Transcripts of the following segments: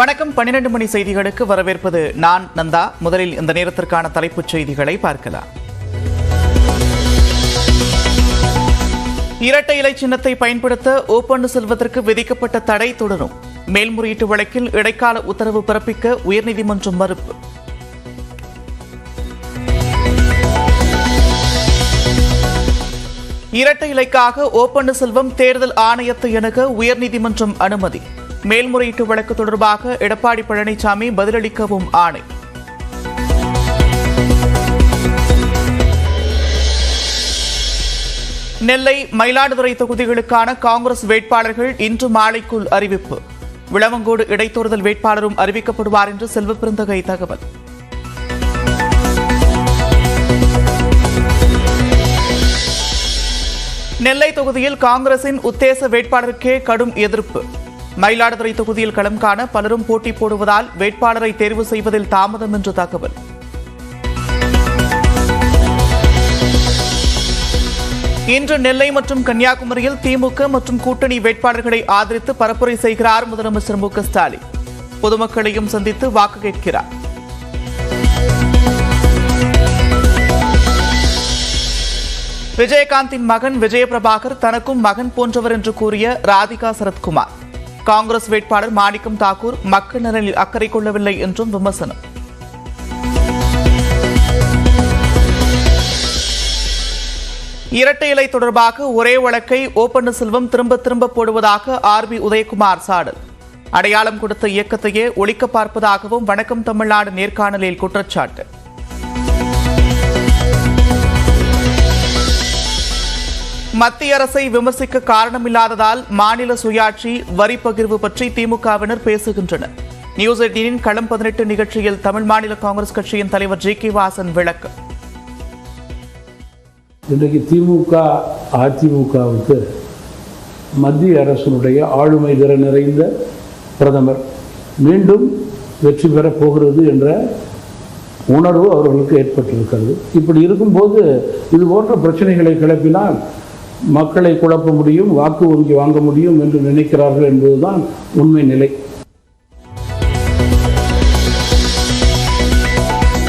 வணக்கம். 12 மணி செய்திகளுக்கு வரவேற்பது நான் நந்தா. முதலில் இந்த நேரத்திற்கான தலைப்புச் செய்திகளை பார்க்கலாம். இரட்டை இலை சின்னத்தை பயன்படுத்த ஓ பன்னீர்செல்வத்திற்கு விதிக்கப்பட்ட தடை தொடரும். மேல்முறையீட்டு வழக்கில் இடைக்கால உத்தரவு பிறப்பிக்க உயர்நீதிமன்றம் மறுப்பு. இரட்டை இலைக்காக ஓ பன்னீர்செல்வம் தேர்தல் ஆணையத்தை அணுக உயர்நீதிமன்றம் அனுமதி. மேல்முறையீட்டு வழக்கு தொடர்பாக எடப்பாடி பழனிசாமி பதிலளிக்கவும் ஆணை. நெல்லை, மயிலாடுதுறை தொகுதிகளுக்கான காங்கிரஸ் வேட்பாளர்கள் இன்று மாலைக்குள் அறிவிப்பு. விளவங்கோடு இடைத்தேர்தல் வேட்பாளரும் அறிவிக்கப்படுவார் என்று செல்வப்பிரந்தகை தகவல். நெல்லை தொகுதியில் காங்கிரசின் உத்தேச வேட்பாளருக்கே கடும் எதிர்ப்பு. மயிலாடுதுறை தொகுதியில் களம் காண பலரும் போட்டி போடுவதால் வேட்பாளரை தேர்வு செய்வதில் தாமதம் என்று தகவல். இன்று நெல்லை மற்றும் கன்னியாகுமரியில் திமுக மற்றும் கூட்டணி வேட்பாளர்களை ஆதரித்து பரப்புரை செய்கிறார் முதலமைச்சர் மு.க. ஸ்டாலின். பொதுமக்களையும் சந்தித்து வாக்கு கேட்கிறார். விஜயகாந்தின் மகன் விஜயபிரபாகர் தனக்கும் மகன் போன்றவர் என்று கூறிய ராதிகா சரத்குமார். காங்கிரஸ் வேட்பாளர் மாணிக்கம் தாக்கூர் மக்கள் நலனில் அக்கறை கொள்ளவில்லை என்றும் விமர்சனம். இரட்டை இலை தொடர்பாக ஒரே வழக்கை ஓ பன்னீர்செல்வம் திரும்ப போடுவதாக ஆர்.பி. உதயகுமார் சாடல். அடையாளம் கொடுத்த இயக்கத்தையே ஒழிக்க பார்ப்பதாகவும் வணக்கம் தமிழ்நாடு நேர்காணலில் குற்றச்சாட்டு. மத்திய அரசை விமர்சிக்க காரணமில்லாததால் மாநில சுயாட்சி, வரி பகிர்வு பற்றி திமுகவினர் பேசுகின்றனர். நியூஸ் 18 களம் 18 நிகழ்ச்சியில் தமிழ் மாநில காங்கிரஸ் கட்சியின் தலைவர் ஜி.கே. வாசன் விளக்கம். இன்றைக்கு திமுக அதிமுகவுக்கு மத்திய அரசினுடைய ஆளுமை திற நிறைந்த பிரதமர் மீண்டும் வெற்றி பெறப் போகிறது என்ற உணர்வு அவர்களுக்கு ஏற்பட்டிருக்கிறது. இப்படி இருக்கும்போது இது போன்ற பிரச்சனைகளை கிளப்பினால் மக்களை குழப்ப முடியும், வாக்கு வங்கி வாங்க முடியும் என்று நினைக்கிறார்கள் என்பதுதான் உண்மை நிலை.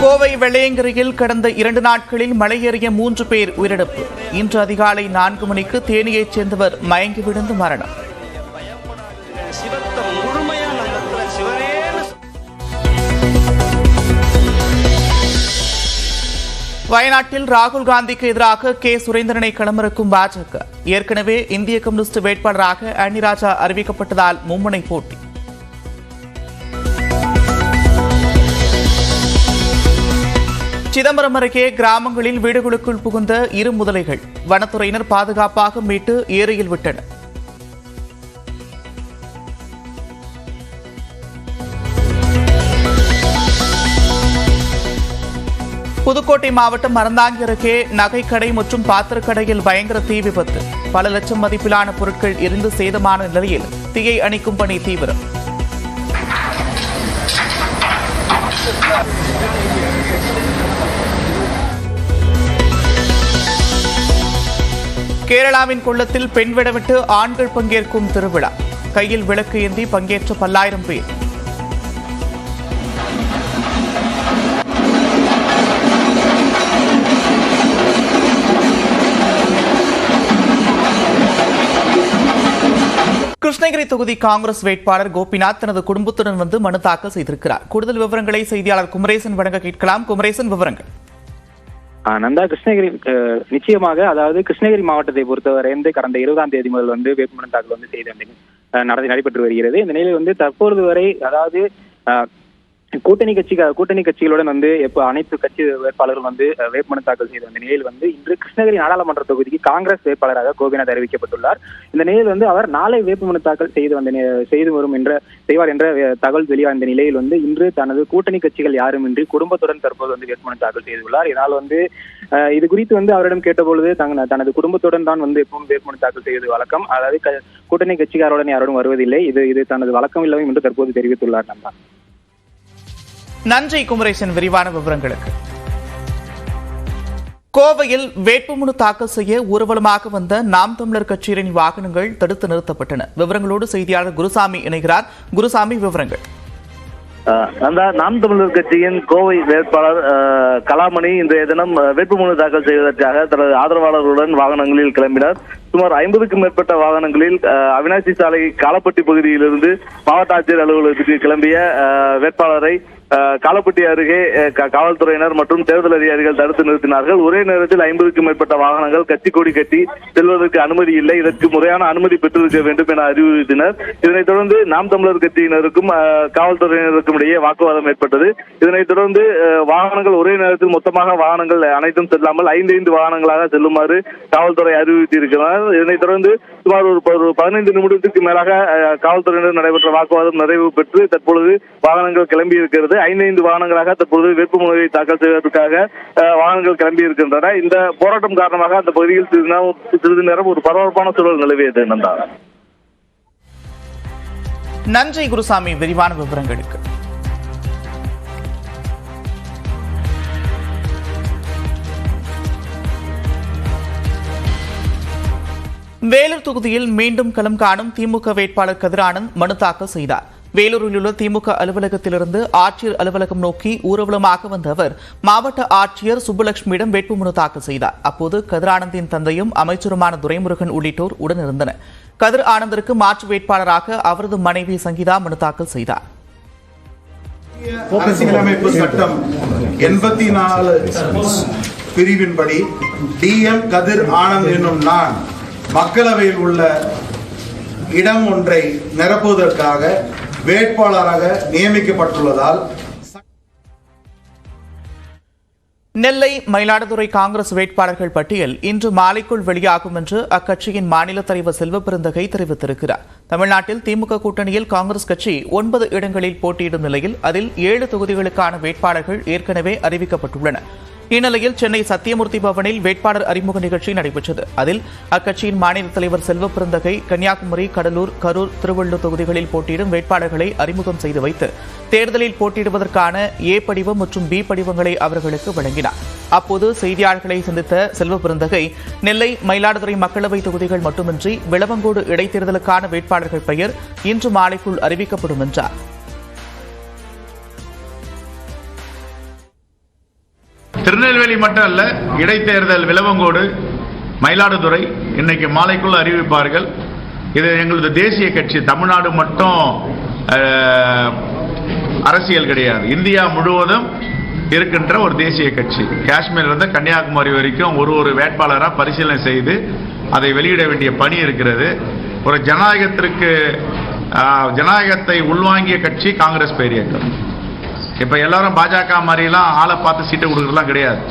கோவை வெள்ளையங்கிரியில் கடந்த 2 நாட்களில் மலையேறிய 3 பேர் உயிரிழப்பு. இன்று அதிகாலை 4 மணிக்கு தேனியைச் சேர்ந்தவர் மயங்கி விழுந்து மரணம். வயநாட்டில் ராகுல் காந்திக்கு எதிராக கே. சுரேந்திரனை களமிறக்கும் பாஜக. ஏற்கனவே இந்திய கம்யூனிஸ்ட் வேட்பாளராக அனிராஜா அறிவிக்கப்பட்டதால் மும்முனை போட்டி. சிதம்பரம் அருகே கிராமங்களில் வீடுகளுக்குள் புகுந்த 2 முதலைகள். வனத்துறையினர் பாதுகாப்பாக மீட்டு ஏரியில் விட்டனர். புதுக்கோட்டை மாவட்டம் அறந்தாங்கி அருகே நகைக்கடை மற்றும் பாத்திரக்கடையில் பயங்கர தீ விபத்து. பல லட்சம் மதிப்பிலான பொருட்கள் எரிந்து சேதமான நிலையில் தீயை அணைக்கும் பணி தீவிரம். கேரளாவின் கொல்லத்தில் பெண் விடவிட்டு ஆண்கள் பங்கேற்கும் திருவிழா. கையில் விளக்கு ஏந்தி பங்கேற்ற பல்லாயிரம் பேர். கிருஷ்ணகிரி தொகுதி காங்கிரஸ் வேட்பாளர் கோபிநாத் தனது குடும்பத்துடன் வந்து மனு தாக்கல் செய்திருக்கிறார். கூடுதல் விவரங்களை செய்தியாளர் குமரேசன் வழங்க கேட்கலாம். குமரேசன், விவரங்கள். நந்தா, கிருஷ்ணகிரி நிச்சயமாக, அதாவது கிருஷ்ணகிரி மாவட்டத்தை பொறுத்தவரை கடந்த 20ஆம் தேதி முதல் வேட்புமனு தாக்கல் செய்து நடைபெற்று வருகிறது. இந்த நிலையில் தற்பொழுது வரை, அதாவது கூட்டணி கட்சிகளுடன் அனைத்து கட்சி வேட்பாளர்கள் வேட்புமனு தாக்கல் செய்து வந்த நிலையில் இன்று கிருஷ்ணகிரி நாடாளுமன்ற தொகுதிக்கு காங்கிரஸ் வேட்பாளராக கோபிநாத் அறிவிக்கப்பட்டுள்ளார். இந்த நிலையில் அவர் நாளை வேட்புமனு தாக்கல் செய்து வரும் செய்வார் என்ற தகவல் வெளிவந்த நிலையில் இன்று தனது கூட்டணி கட்சிகள் யாருமின்றி குடும்பத்துடன் தற்போது வேட்புமனு தாக்கல் செய்துள்ளார். இதனால் இது குறித்து அவரிடம் கேட்டபொழுது தனது குடும்பத்துடன் தான் எப்பவும் வேட்புமனு தாக்கல் செய்வது வழக்கம், அதாவது கூட்டணி கட்சிக்காருடன் யாரும் வருவதில்லை, இது தனது வழக்கம் இல்லை என்று தற்போது தெரிவித்துள்ளார். நந்தா, நன்றி குமரேசன் விரிவான விவரங்களுக்கு. கோவையில் வேட்புமனு தாக்கல் செய்ய ஊர்வலமாக வந்த நாம் தமிழர் கட்சியினரின் வாகனங்கள் தடுத்து நிறுத்தப்பட்டன. விவரங்களோடு செய்தியாளர் குருசாமி இணைகிறார். குருசாமி, விவரங்கள். நாம் தமிழர் கட்சியின் கோவை வேட்பாளர் கலாமணி இன்றைய தினம் வேட்புமனு தாக்கல் செய்வதற்காக தனது ஆதரவாளர்களுடன் வாகனங்களில் கிளம்பினார். சுமார் 50க்கும் மேற்பட்ட வாகனங்களில் அவினாசி சாலை காலப்பட்டி பகுதியிலிருந்து மாவட்ட ஆட்சியர் அலுவலகத்துக்கு கிளம்பிய வேட்பாளரை காலப்பட்டி அருகே காவல்துறையினர் மற்றும் தேர்தல் அதிகாரிகள் தடுத்து நிறுத்தினார்கள். ஒரே நேரத்தில் 50க்கும் மேற்பட்ட வாகனங்கள் கட்சி கொடி கட்டி செல்வதற்கு அனுமதி இல்லை, இதற்கு முறையான அனுமதி பெற்றிருக்க வேண்டும் என அறிவுறுத்தினர். இதனைத் தொடர்ந்து நாம் தமிழர் கட்சியினருக்கும் காவல்துறையினருக்கும் இடையே வாக்குவாதம் ஏற்பட்டது. இதனைத் தொடர்ந்து வாகனங்கள் ஒரே நேரத்தில் மொத்தமாக வாகனங்கள் அனைத்தும் செல்லாமல் 5 வாகனங்களாக செல்லுமாறு காவல்துறை அறிவுறுத்தியிருக்கிறார். இதனைத் தொடர்ந்து சுமார் ஒரு 15 நிமிடத்திற்கு மேலாக காவல்துறையினர் நடைபெற்ற வாக்குவாதம் நிறைவு பெற்று தற்பொழுது வாகனங்கள் கிளம்பி இருக்கிறது. 5 வாகனங்களாக தற்பொழுது வேட்புமனுவை தாக்கல் செய்வதற்காக வாகனங்கள் கிளம்பி இருக்கின்றன. இந்த போராட்டம் காரணமாக அந்த பகுதியில் சிறிது நேரம் ஒரு பரபரப்பான சூழல் நிலவியது. நந்தா, நன்றி குருசாமி விரிவான விவரங்களுக்கு. வேலூர் தொகுதியில் மீண்டும் களம் காணும் திமுக வேட்பாளர் கதிரானந்த் மனு தாக்கல் செய்தார். வேலூரில் உள்ள திமுக அலுவலகத்திலிருந்து ஆட்சியர் அலுவலகம் நோக்கி ஊர்வலமாக வந்த அவர் மாவட்ட ஆட்சியர் சுப்புலட்சுமியிடம் வேட்புமனு தாக்கல் செய்தார். அப்போது கதிரானந்தின் தந்தையும் அமைச்சருமான துரைமுருகன் உள்ளிட்டோர் உடனிருந்தனர். கதிர் ஆனந்திற்கு மாற்று வேட்பாளராக அவரது மனைவி சங்கீதா மனு தாக்கல் செய்தார். அரசியலமைப்பு சட்டம் 84 பிரிவின்படி டிஎம் கதிர் ஆனந்த் என்னும் நான் மக்களவையில் உள்ள இடம் ஒன்றை நிரப்புவதற்காக வேட்பாளராக நியமிக்கப்பட்டுள்ளதால் நெல்லை மயிலாடுதுறை காங்கிரஸ் வேட்பாளர்கள் பட்டியல் இன்று மாலைக்குள் வெளியாகும் என்று அக்கட்சியின் மாநில தலைவர் செல்வபெருந்தகை தெரிவித்திருக்கிறார். தமிழ்நாட்டில் திமுக கூட்டணியில் காங்கிரஸ் கட்சி 9 இடங்களில் போட்டியிடும் நிலையில் அதில் 7 தொகுதிகளுக்கான வேட்பாளர்கள் ஏற்கனவே அறிவிக்கப்பட்டுள்ளனர். இந்நிலையில் சென்னை சத்தியமூர்த்தி பவனில் வேட்பாளர் அறிமுக நிகழ்ச்சி நடைபெற்றது. அதில் அக்கட்சியின் மாநில தலைவர் செல்வபெருந்தகை கன்னியாகுமரி, கடலூர், கரூர், திருவள்ளூர் தொகுதிகளில் போட்டியிடும் வேட்பாளர்களை அறிமுகம் செய்து வைத்து தேர்தலில் போட்டியிடுவதற்கான ஏ படிவம் மற்றும் பி படிவங்களை அவர்களுக்கு வழங்கினார். அப்போது செய்தியாளர்களை சந்தித்த செல்வபெருந்தகை நெல்லை, மயிலாடுதுறை மக்களவை தொகுதிகள் மட்டுமின்றி விளவங்கோடு இடைத்தேர்தலுக்கான வேட்பாளர்கள் பெயர் இன்று மாலைக்குள் அறிவிக்கப்படும் என்றார். திருநெல்வேலி மட்டும் அல்ல, இடைத்தேர்தல் விளவங்கோடு, மயிலாடுதுறை இன்னைக்கு மாலைக்குள்ள அறிவிப்பார்கள். இது எங்களது தேசிய கட்சி. தமிழ்நாடு மட்டும் அரசியல் கிடையாது, இந்தியா முழுவதும் இருக்கின்ற ஒரு தேசிய கட்சி. காஷ்மீர்லேருந்து கன்னியாகுமரி வரைக்கும் ஒரு வேட்பாளராக பரிசீலனை செய்து அதை வெளியிட வேண்டிய பணி இருக்கிறது. ஒரு ஜனநாயகத்தை உள்வாங்கிய கட்சி காங்கிரஸ் பேரியக்கம். இப்ப எல்லாரும் பாஜக மாதிரிலாம் ஆளை பார்த்து சீட்டை கொடுக்கறதுலாம் கிடையாது.